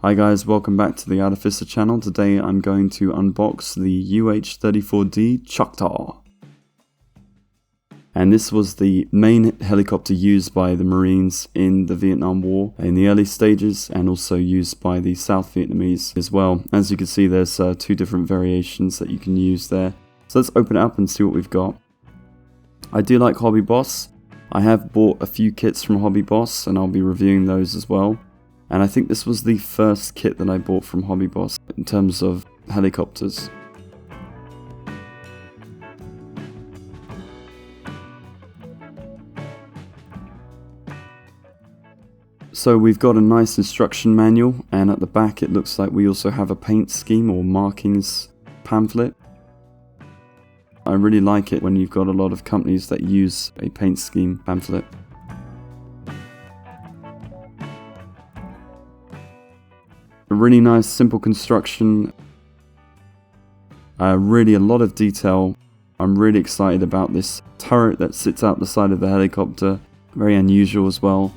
Hi guys, welcome back to the Artificer channel. Today I'm going to unbox the UH-34D Choctaw. And this was the main helicopter used by the Marines in the Vietnam War in the early stages, and also used by the South Vietnamese as well. As you can see, there's two different variations that you can use there. So let's open it up and see what we've got. I do like HobbyBoss. I have bought a few kits from HobbyBoss and I'll be reviewing those as well. And I think this was the first kit that I bought from HobbyBoss in terms of helicopters. So we've got a nice instruction manual, and at the back it looks like we also have a paint scheme or markings pamphlet. I really like it when you've got a lot of companies that use a paint scheme pamphlet. A really nice simple construction, really a lot of detail. I'm really excited about this turret that sits out the side of the helicopter, very unusual as well.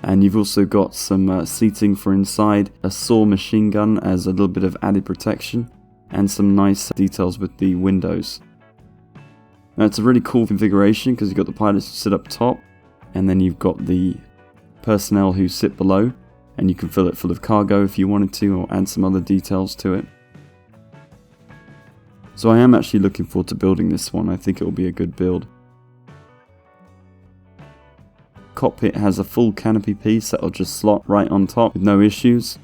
And you've also got some seating for inside, a saw machine gun as a little bit of added protection, and some nice details with the windows. Now it's a really cool configuration because you've got the pilots who sit up top, and then you've got the personnel who sit below, and you can fill it full of cargo if you wanted to, or add some other details to it. So I am actually looking forward to building this one. I think it will be a good build. Cockpit has a full canopy piece that will just slot right on top with no issues.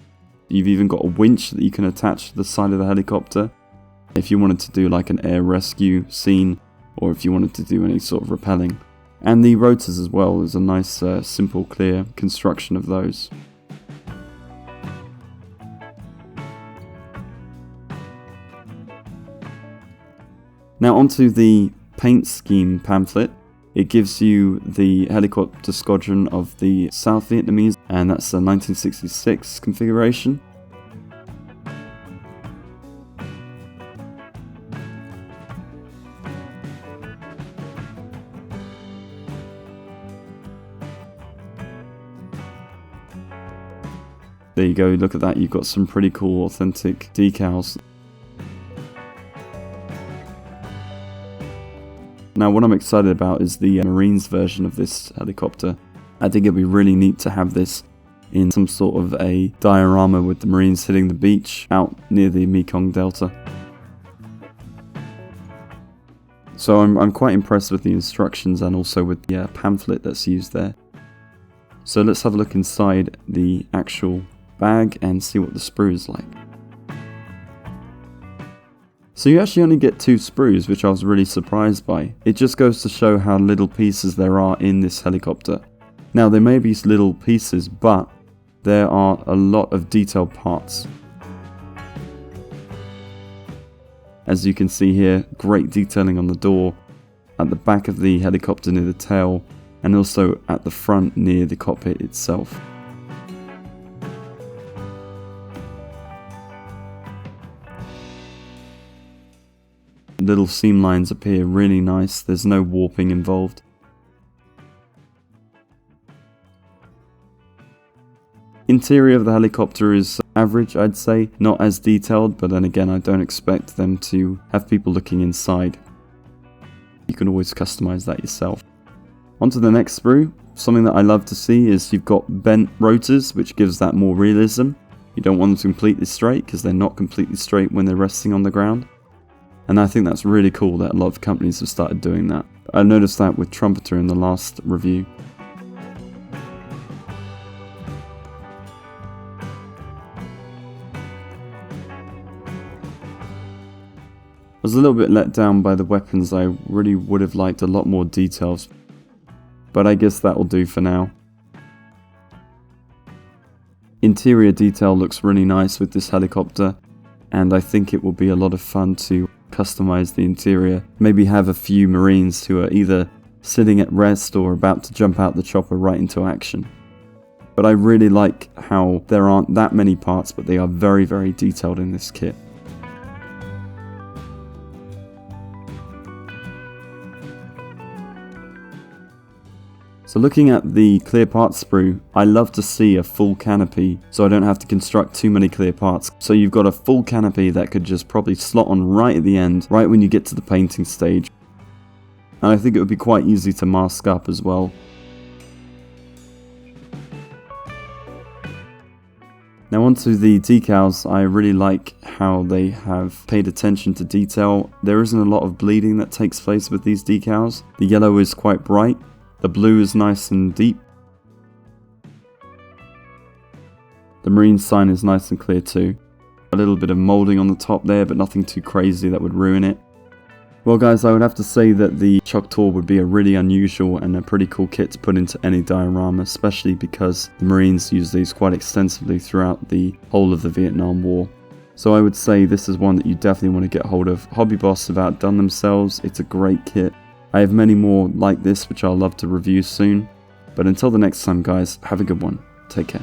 You've even got a winch that you can attach to the side of the helicopter if you wanted to do like an air rescue scene, or if you wanted to do any sort of rappelling. And the rotors as well is a nice simple clear construction of those. Now onto the paint scheme pamphlet. It gives you the helicopter squadron of the South Vietnamese, and that's a 1966 configuration. There you go, look at that, you've got some pretty cool authentic decals. Now what I'm excited about is the Marines version of this helicopter. I think it'd be really neat to have this in some sort of a diorama with the Marines hitting the beach out near the Mekong Delta. So I'm quite impressed with the instructions and also with the pamphlet that's used there. So let's have a look inside the actual bag and see what the sprue is like. So you actually only get 2 sprues, which I was really surprised by. It just goes to show how little pieces there are in this helicopter. Now there may be little pieces, but there are a lot of detailed parts. As you can see here, great detailing on the door, at the back of the helicopter near the tail, and also at the front near the cockpit itself. Little seam lines appear really nice, there's no warping involved. Interior of the helicopter is average, I'd say, not as detailed, but then again I don't expect them to have people looking inside. You can always customize that yourself. On to the next sprue. Something that I love to see is you've got bent rotors, which gives that more realism. You don't want them completely straight because they're not completely straight when they're resting on the ground. And I think that's really cool that a lot of companies have started doing that. I noticed that with Trumpeter in the last review. I was a little bit let down by the weapons. I really would have liked a lot more details, but I guess that will do for now. Interior detail looks really nice with this helicopter, and I think it will be a lot of fun to customize the interior. Maybe have a few Marines who are either sitting at rest or about to jump out the chopper right into action. But I really like how there aren't that many parts, but they are very, very detailed in this kit. So looking at the clear parts sprue, I love to see a full canopy so I don't have to construct too many clear parts. So you've got a full canopy that could just probably slot on right at the end, right when you get to the painting stage. And I think it would be quite easy to mask up as well. Now onto the decals. I really like how they have paid attention to detail. There isn't a lot of bleeding that takes place with these decals. The yellow is quite bright. The blue is nice and deep. The marine sign is nice and clear too. A little bit of moulding on the top there, but nothing too crazy that would ruin it. Well guys, I would have to say that the Choctaw would be a really unusual and a pretty cool kit to put into any diorama, especially because the Marines use these quite extensively throughout the whole of the Vietnam War. So I would say this is one that you definitely want to get hold of. HobbyBoss have outdone themselves. It's a great kit. I have many more like this which I'll love to review soon. But until the next time guys, have a good one. Take care.